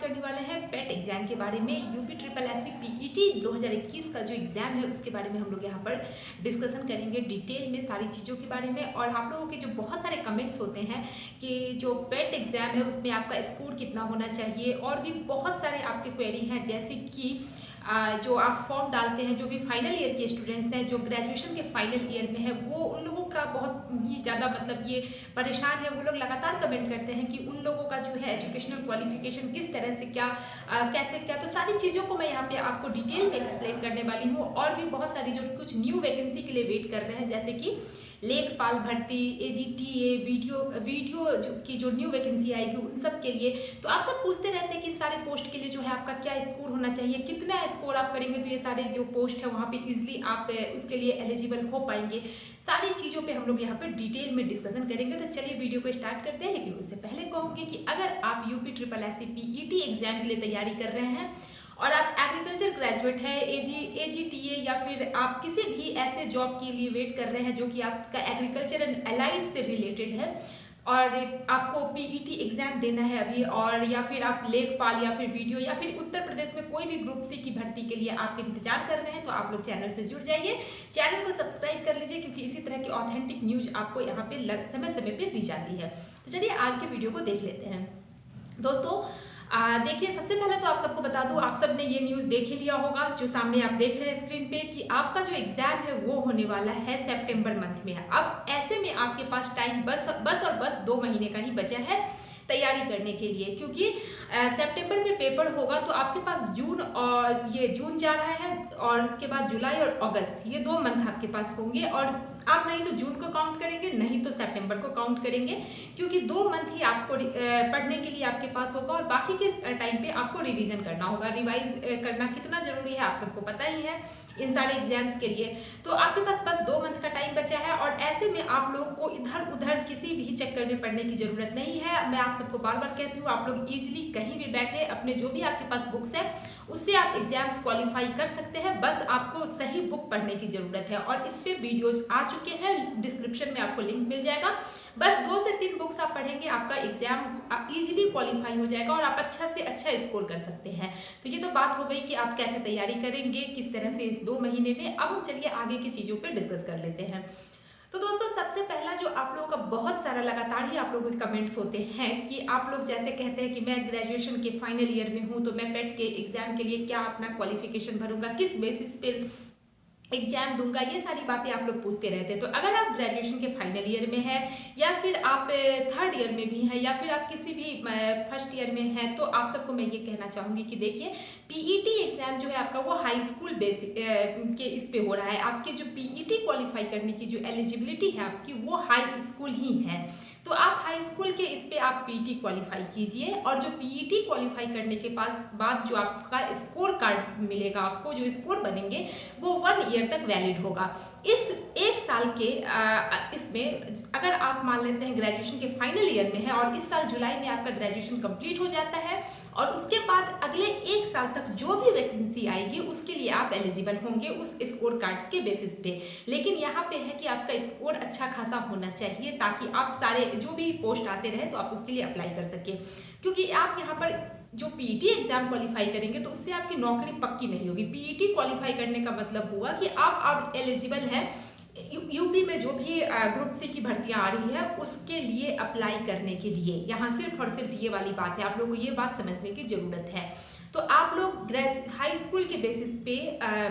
करने वाले हैं पेट एग्जाम के बारे में। यूपी ट्रिपल एससी पीईटी 2021 का जो एग्जाम है उसके बारे में हम लोग यहाँ पर डिस्कशन करेंगे डिटेल में सारी चीज़ों के बारे में। और आप लोगों के जो बहुत सारे कमेंट्स होते हैं कि जो पेट एग्जाम है उसमें आपका स्कोर कितना होना चाहिए, और भी बहुत सारे आपके क्वेरी हैं, जैसे कि जो आप फॉर्म डालते हैं, जो भी फाइनल ईयर के स्टूडेंट्स हैं, जो ग्रेजुएशन के फाइनल ईयर में है, वो उन लोगों का बहुत ही ज़्यादा मतलब ये परेशान है। वो लोग लगातार कमेंट करते हैं कि उन लोगों का जो है एजुकेशनल क्वालिफिकेशन किस तरह से क्या कैसे क्या, तो सारी चीज़ों को मैं यहाँ पे आपको डिटेल में एक्सप्लेन करने वाली हूँ। और भी बहुत सारी जो कुछ न्यू वैकेंसी के लिए वेट कर रहे हैं, जैसे कि लेखपाल भर्ती, एजीटीए, वीडियो की जो न्यू वैकेंसी आएगी उन सब के लिए। तो आप सब पूछते रहते हैं कि इन सारे पोस्ट के लिए जो है आपका क्या स्कोर होना चाहिए, कितना स्कोर आप करेंगे तो ये सारे जो पोस्ट है वहाँ पे इजीली आप उसके लिए एलिजिबल हो पाएंगे। सारी चीज़ों पे हम लोग यहाँ पे डिटेल में डिस्कशन करेंगे। तो चलिए वीडियो को स्टार्ट करते हैं। लेकिन उससे पहले कहूँगी कि अगर आप UP triple SC PET exam के लिए तैयारी कर रहे हैं और आप एग्रीकल्चर ग्रेजुएट हैं, एजीटीए या फिर आप किसी भी ऐसे जॉब के लिए वेट कर रहे हैं जो कि आपका एग्रीकल्चर एंड अलाइड से रिलेटेड है, और आपको पीईटी एग्जाम देना है अभी, और या फिर आप लेखपाल या फिर वीडियो या फिर उत्तर प्रदेश में कोई भी ग्रुप सी की भर्ती के लिए आप इंतजार कर रहे हैं, तो आप लोग चैनल से जुड़ जाइए, चैनल को सब्सक्राइब कर लीजिए, क्योंकि इसी तरह की ऑथेंटिक न्यूज आपको यहाँ पे समय समय पे दी जाती है। तो चलिए आज के वीडियो को देख लेते हैं दोस्तों। देखिए, सबसे पहले तो आप सबको बता दूं, आप सब ने ये न्यूज़ देख ही लिया होगा जो सामने आप देख रहे हैं स्क्रीन पे, कि आपका जो एग्जाम है वो होने वाला है सितंबर मंथ में। अब ऐसे में आपके पास टाइम बस 2 महीने का ही बचा है तैयारी करने के लिए, क्योंकि सितंबर में पेपर होगा तो आपके पास जून जा रहा है, और उसके बाद जुलाई और अगस्त, ये 2 मंथ आपके पास होंगे। और आप नहीं तो जून को काउंट करेंगे, नहीं तो सितंबर को काउंट करेंगे, क्योंकि 2 मंथ ही आपको पढ़ने के लिए आपके पास होगा, और बाकी के टाइम पे आपको रिवीजन करना होगा। रिवाइज करना कितना जरूरी है आप सबको पता ही है इन सारे एग्जाम्स के लिए। तो आपके पास बस 2 मंथ का टाइम बचा है, और ऐसे में आप लोगों को इधर उधर किसी भी चक्कर में पढ़ने की जरूरत नहीं है। मैं आप सबको बार बार कहती हूँ, आप लोग इजीली कहीं भी बैठे अपने जो भी आपके पास बुक्स है उससे आप एग्जाम्स क्वालिफाई कर सकते हैं। बस आपको सही बुक पढ़ने की जरूरत है, और इस पे वीडियोज आ चुके हैं, डिस्क्रिप्शन में आपको लिंक मिल जाएगा। बस 2 से 3 बुक्स आप पढ़ेंगे, आपका एग्जाम इजीली क्वालिफाई हो जाएगा और आप अच्छा से अच्छा स्कोर कर सकते हैं। तो ये तो बात हो गई कि आप कैसे तैयारी करेंगे, किस तरह से इस 2 महीने में। अब हम चलिए आगे की चीज़ों पे डिस्कस कर लेते हैं। तो दोस्तों, सबसे पहला जो आप लोगों का बहुत सारा लगातार ही आप लोगों के कमेंट्स होते हैं कि आप लोग जैसे कहते हैं कि मैं ग्रेजुएशन के फाइनल ईयर में हूँ, तो मैं पेट के एग्जाम के लिए क्या अपना क्वालिफिकेशन भरूंगा, किस बेसिस पे एग्जाम दूंगा, ये सारी बातें आप लोग पूछते रहते हैं। तो अगर आप ग्रेजुएशन के फाइनल ईयर में हैं, या फिर आप 3rd ईयर में भी हैं, या फिर आप किसी भी 1st ईयर में हैं, तो आप सबको मैं ये कहना चाहूँगी कि देखिए, पीईटी एग्जाम जो है आपका वो हाई स्कूल बेसिक के इस पे हो रहा है। आपकी जो पीईटी क्वालिफाई करने की जो एलिजिबिलिटी है आपकी, वो हाई स्कूल ही है। तो आप हाई स्कूल के इस पे आप पीईटी क्वालिफाई कीजिए, और जो पीईटी क्वालिफाई करने के बाद जो आपका स्कोर कार्ड मिलेगा, आपको जो स्कोर बनेंगे वो 1 ईयर तक वैलिड होगा। इस 1 साल के इसमें अगर आप मान लेते हैं ग्रेजुएशन के फाइनल ईयर में है, और इस साल जुलाई में आपका ग्रेजुएशन कंप्लीट हो जाता है, और उसके बाद अगले 1 साल तक जो भी वैकेंसी आएगी उसके लिए आप एलिजिबल होंगे उस स्कोर कार्ड के बेसिस पे। लेकिन यहाँ पे है कि आपका स्कोर अच्छा खासा होना चाहिए, ताकि आप सारे जो भी पोस्ट आते रहे तो आप उसके लिए अप्लाई कर सके। क्योंकि आप यहाँ पर जो पीईटी एग्जाम क्वालिफाई करेंगे तो उससे आपकी नौकरी पक्की नहीं होगी। पीईटी क्वालिफाई करने का मतलब हुआ कि आप एलिजिबल हैं यूपी में जो भी ग्रुप सी की भर्तियां आ रही है उसके लिए अप्लाई करने के लिए। यहाँ सिर्फ और सिर्फ ये वाली बात है, आप लोगों को ये बात समझने की जरूरत है। तो आप लोग हाई स्कूल के बेसिस पे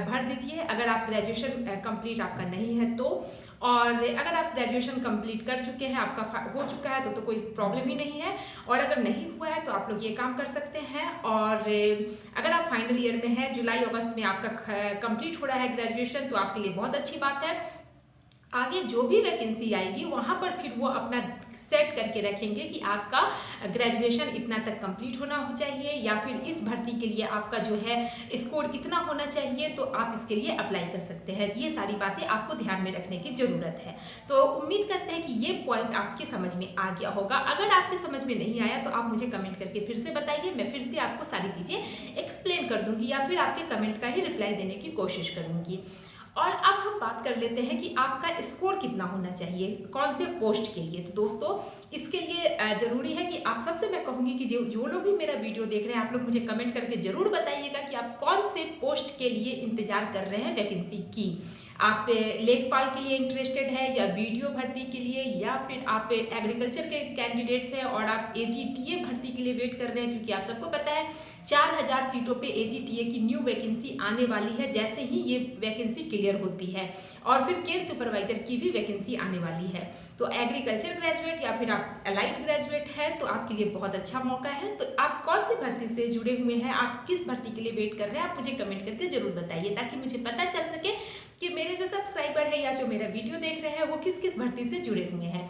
भर दीजिए, अगर आप ग्रेजुएशन कंप्लीट आपका नहीं है तो। और अगर आप ग्रेजुएशन कंप्लीट कर चुके हैं, आपका हो चुका है तो कोई प्रॉब्लम ही नहीं है, और अगर नहीं हुआ है तो आप लोग ये काम कर सकते हैं। और अगर आप फाइनल ईयर में हैं, जुलाई अगस्त में आपका कंप्लीट हो रहा है ग्रेजुएशन, तो आपके लिए बहुत अच्छी बात है। आगे जो भी वैकेंसी आएगी वहां पर फिर वो अपना सेट करके रखेंगे कि आपका ग्रेजुएशन इतना तक कंप्लीट होना चाहिए, या फिर इस भर्ती के लिए आपका जो है स्कोर इतना होना चाहिए, तो आप इसके लिए अप्लाई कर सकते हैं। ये सारी बातें आपको ध्यान में रखने की जरूरत है। तो उम्मीद करते हैं कि ये पॉइंट आपके समझ में आ गया होगा। अगर आपके समझ में नहीं आया तो आप मुझे कमेंट करके फिर से बताइए, मैं फिर से आपको सारी चीजें एक्सप्लेन कर दूंगी, या फिर आपके कमेंट का ही रिप्लाई देने की कोशिश करूंगी। और अब हम बात कर लेते हैं कि आपका स्कोर कितना होना चाहिए कौन से पोस्ट के लिए। तो दोस्तों इसके लिए जरूरी है कि आप सबसे मैं कहूँगी कि जो लोग भी मेरा वीडियो देख रहे हैं आप लोग मुझे कमेंट करके जरूर बताइएगा कि आप कौन से पोस्ट के लिए इंतजार कर रहे हैं वैकेंसी की। आप लेखपाल के लिए इंटरेस्टेड है या वीडियो भर्ती के लिए, या फिर आप एग्रीकल्चर के कैंडिडेट्स हैं और आप AGTA भर्ती के लिए वेट कर रहे हैं, क्योंकि आप सबको पता है 4000 सीटों पे AGTA की न्यू वैकेंसी आने वाली है जैसे ही ये वैकेंसी क्लियर होती है, और फिर केन सुपरवाइजर की भी वैकेंसी आने वाली है। तो एग्रीकल्चर ग्रेजुएट या फिर आप अलाइड ग्रेजुएट हैं तो आपके लिए बहुत अच्छा मौका है। तो आप कौन सी भर्ती से जुड़े हुए हैं, आप किस भर्ती के लिए वेट कर रहे हैं, आप मुझे कमेंट करके जरूर बताइए ताकि मुझे पता चल सके कि मेरे जो सब्सक्राइबर है या जो मेरा वीडियो देख रहे हैं वो किस किस भर्ती से जुड़े हुए हैं।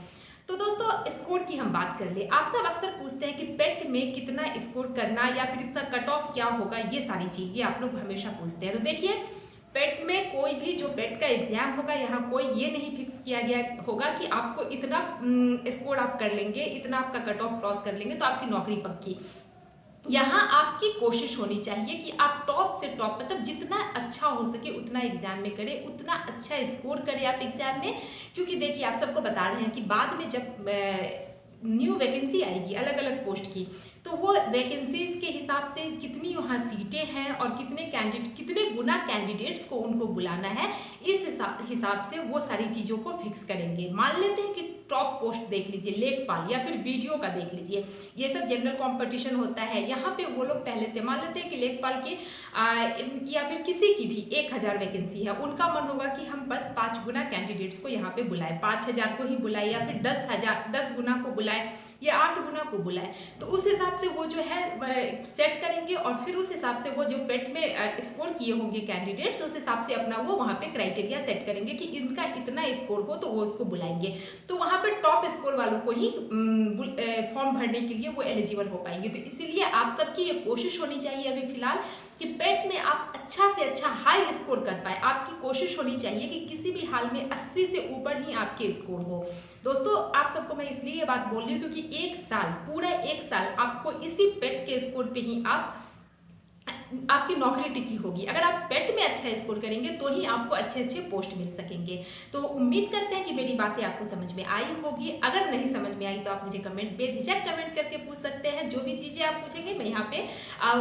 तो दोस्तों स्कोर की हम बात कर ले। आप सब अक्सर पूछते हैं कि पेट में कितना स्कोर करना या फिर इसका कट ऑफ क्या होगा, ये सारी चीजें आप लोग हमेशा पूछते हैं। तो देखिए पेट में कोई भी जो पेट का एग्जाम होगा यहाँ कोई ये नहीं फिक्स किया गया होगा कि आपको इतना स्कोर आप कर लेंगे, इतना आपका कट ऑफ क्रॉस कर लेंगे तो आपकी नौकरी पक्की। यहाँ आपकी कोशिश होनी चाहिए कि आप टॉप से टॉप मतलब जितना अच्छा हो सके उतना एग्जाम में करें, उतना अच्छा स्कोर करें आप एग्जाम में। क्योंकि देखिए आप सबको बता रहे हैं कि बाद में जब न्यू वैकेंसी आएगी अलग अलग पोस्ट की तो वो वैकेंसीज के हिसाब से कितनी वहाँ सीटें हैं और कितने गुना कैंडिडेट्स को उनको बुलाना है, इस हिसाब से वो सारी चीज़ों को फिक्स करेंगे। मान लेते हैं कि टॉप पोस्ट देख लीजिए लेखपाल या फिर वीडियो का देख लीजिए, ये सब जनरल कंपटीशन होता है। यहाँ पे वो लोग पहले से मान लेते हैं कि लेखपाल की या फिर किसी की भी 1000 वैकेंसी है, उनका मन होगा कि हम बस 5 गुना कैंडिडेट्स को यहाँ पे बुलाए, 5000 को ही बुलाए या फिर 10 गुना को बुलाए या 8 गुना को बुलाए। तो उस हिसाब से वो जो है सेट करेंगे और फिर उस हिसाब से वो जो पेट में स्कोर किए होंगे कैंडिडेट्स उस हिसाब से अपना वो वहाँ पे क्राइटेरिया सेट करेंगे कि इनका इतना स्कोर हो तो वो उसको बुलाएंगे। तो वहाँ पे टॉप स्कोर वालों को ही फॉर्म भरने के लिए वो एलिजिबल हो पाएंगे। तो इसीलिए आप सबकी ये कोशिश होनी चाहिए अभी फिलहाल कि पेट में आप अच्छा से अच्छा हाई स्कोर कर पाए। आपकी कोशिश होनी चाहिए कि किसी भी हाल में 80 से ऊपर ही आपके स्कोर हो। दोस्तों आप सबको मैं इसलिए ये बात बोल रही हूँ क्योंकि एक साल पूरा एक साल आपको इसी पेट के स्कोर पे ही आपकी नौकरी टिकी होगी। अगर आप पेट में अच्छा स्कोर करेंगे तो ही आपको अच्छे अच्छे पोस्ट मिल सकेंगे। तो उम्मीद करते हैं कि मेरी बातें आपको समझ में आई होगी। अगर नहीं समझ में आई तो आप मुझे बेझिझक कमेंट करके पूछ सकते हैं। जो भी चीज़ें आप पूछेंगे मैं यहाँ पे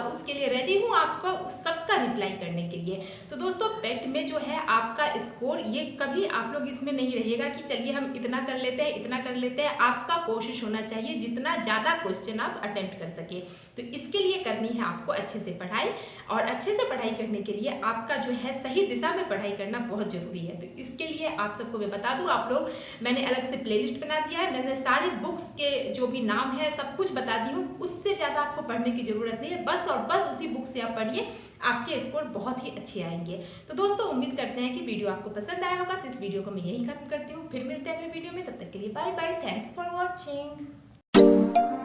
उसके लिए रेडी हूँ आपको सबका रिप्लाई करने के लिए। तो दोस्तों पेट में जो है आपका स्कोर ये कभी आप लोग इसमें नहीं रहिएगा कि चलिए हम इतना कर लेते हैं इतना कर लेते हैं। आपका कोशिश होना चाहिए जितना ज़्यादा क्वेश्चन आप अटेम्प्ट कर सके। तो इसके लिए करनी है आपको अच्छे से पढ़ाई, और अच्छे से पढ़ाई करने के लिए आपका जो है सही दिशा में पढ़ाई करना बहुत जरूरी है। तो इसके लिए आप सबको मैं बता दूं, आप लोग मैंने अलग से प्लेलिस्ट बना दिया है, मैंने सारी बुक्स के जो भी नाम है सब कुछ बता दी हूँ। उससे ज़्यादा आपको पढ़ने की जरूरत नहीं है, बस और बस उसी बुक से आप पढ़िए, आपके स्कोर बहुत ही अच्छे आएंगे। तो दोस्तों उम्मीद करते हैं कि वीडियो आपको पसंद आया होगा। तो इस वीडियो को मैं यही खत्म करती हूँ, फिर मिलते हैं अगले वीडियो में। तब तक के लिए bye bye, thanks for watching.